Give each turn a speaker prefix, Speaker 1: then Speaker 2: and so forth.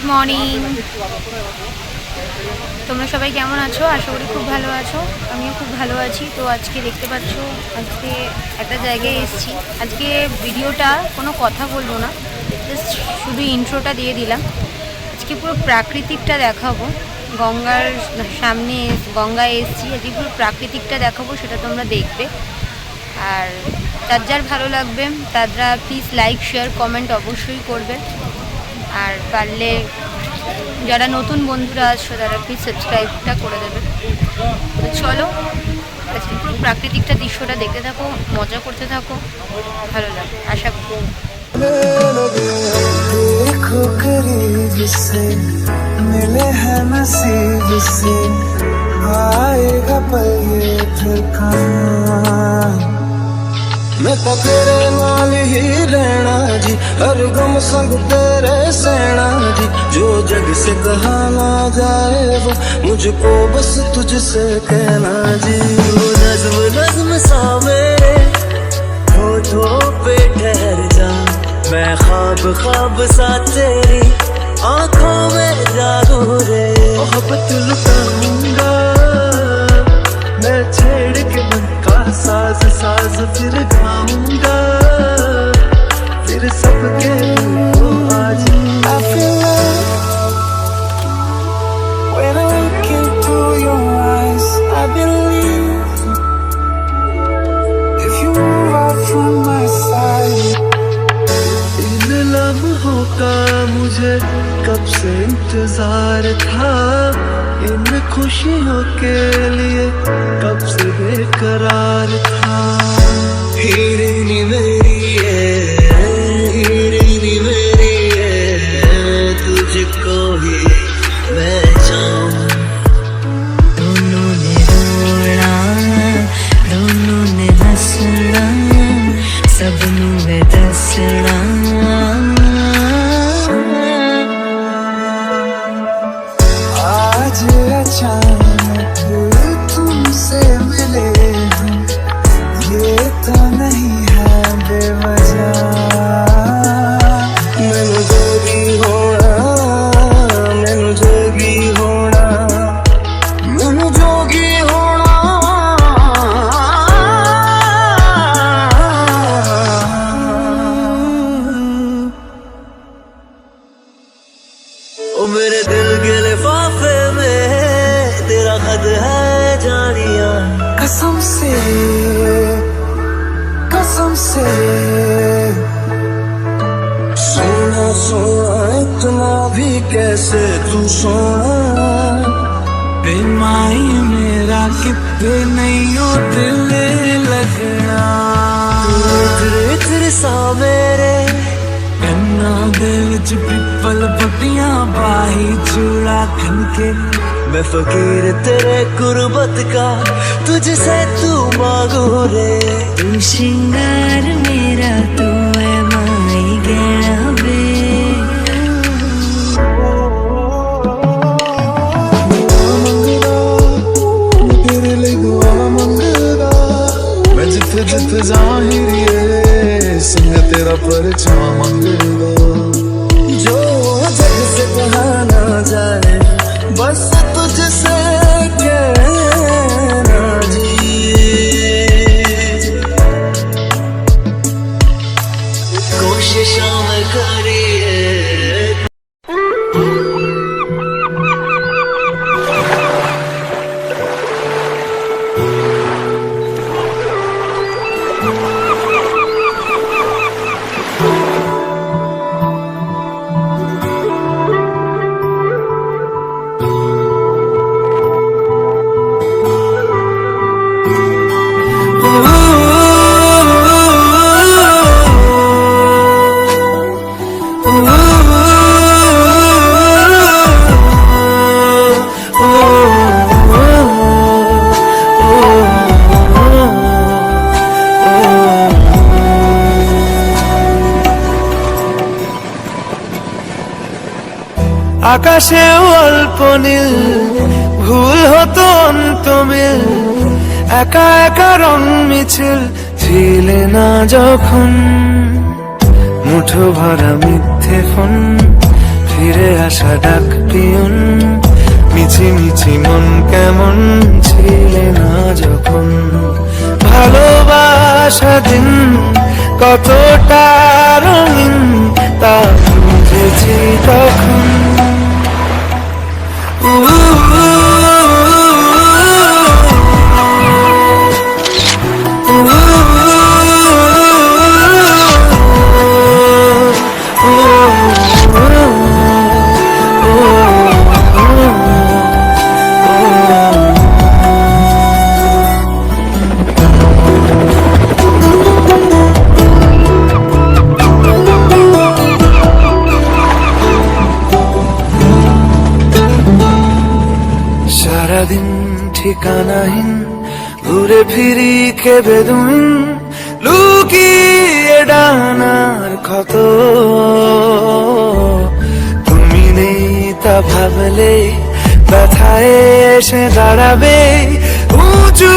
Speaker 1: Good morning. তোমরা সবাই কেমন আছো? আশা করি খুব ভালো আছো। আমিও খুব ভালো আছি। তো আজকে দেখতে পাচ্ছ আজকে একটা জায়গায় এসেছি। আজকে ভিডিওটা কোনো কথা বলবো না, জাস্ট শুধু ইন্ট্রোটা দিয়ে দিলাম। আজকে পুরো প্রাকৃতিকটা দেখাবো। গঙ্গার সামনে গঙ্গায় এসেছি, আজকে পুরো প্রাকৃতিকটা দেখাবো, সেটা তোমরা দেখবে। আর যার ভালো লাগবে তারা প্লিজ লাইক শেয়ার কমেন্ট অবশ্যই করবে। আর পারলে যারা নতুন বন্ধুরা আসছো তারা প্লিজ সাবস্ক্রাইবটা করে দেবে। তো চলো আজকে পুরো প্রাকৃতিকটা দৃশ্যটা দেখতে থাকো, মজা করতে থাকো, ভালো লাগবে আশা করি।
Speaker 2: देखो करीब से मिले हैं नसीब से आएगा पल ये फिर कहाँ मैं तो तेरे नाल ही रहना जी, हर गम संग तेरे सहना जी। जो जग से कहा ना जाए वो मुझको बस तुझसे कहना जी। वो नज़्म नज़्म सा मेरे होठों पे ठहर जा, मैं ख्वाब ख्वाब सा तेरी आँखों में जागू रे। मोहब्बत लुटाऊंगा मैं छेड़ के मन का साज साज, फिर गाऊंगा फिर सबके आज। I feel love when I look into your eyes. I believe if you move out from my side. इन लम्हों का मुझे कब से इंतजार था, इन खुशियों के लिए कब से बेकरार था। हीरे मेरी है, हीरे मेरी है, तुझको ही मैं चाहूं। दोनों ने रोना दोनों ने हंसना, सबनू है दसना। आज अचानक तुमसे मिले हम, ये तो नहीं है बेवजह। मैनू जोगी होना, मैनू जोगी होना, मैनू जोगी होना। ओ मेरे दिल के लिफाफे में तेरा खत है जानिया। कसम से सोना सोना इतना भी कैसे तू सोना। बेमाई मेरा कितने नहीं हो दिल लगना। तेरे सा मेरे कन्ना दे विच पिपल पट्टियां बाही चूड़ा खनके। मैं फकीर तेरे गुरबत का तुझसे तू मांगू रे। तू श्रृंगार मेरा तू है माई गहना बे। तेरे लिए दुआ मंगदा मैं जिथे जिथे जाहिरिए संग तेरा परछावा मंगदा। जो जग से कहा ना जाए बस तुझसे कहना जी। कोशिश में करिए আকাশে অল্প নীল ভুল হতো অন্ত মিল, একা একা রং মিছিল ফিলে না যখন মুঠো ভরা মিথ্যে ফোন ফিরে আসা ডাক পিয়ন, মিছি মিছি মন কেমন ছিলে না যখন। ভালোবাসা দিন কতটা রঙিন তা বুঝেছি তখন। সারাদিন ঠিকানাহীন ঘুরে ফিরি কেঁদে দুন, লুকিয়ে ডানার ক্ষত। তুমি নেই তা ভাবলে ব্যথায় এসে দাঁড়াবে উঁচু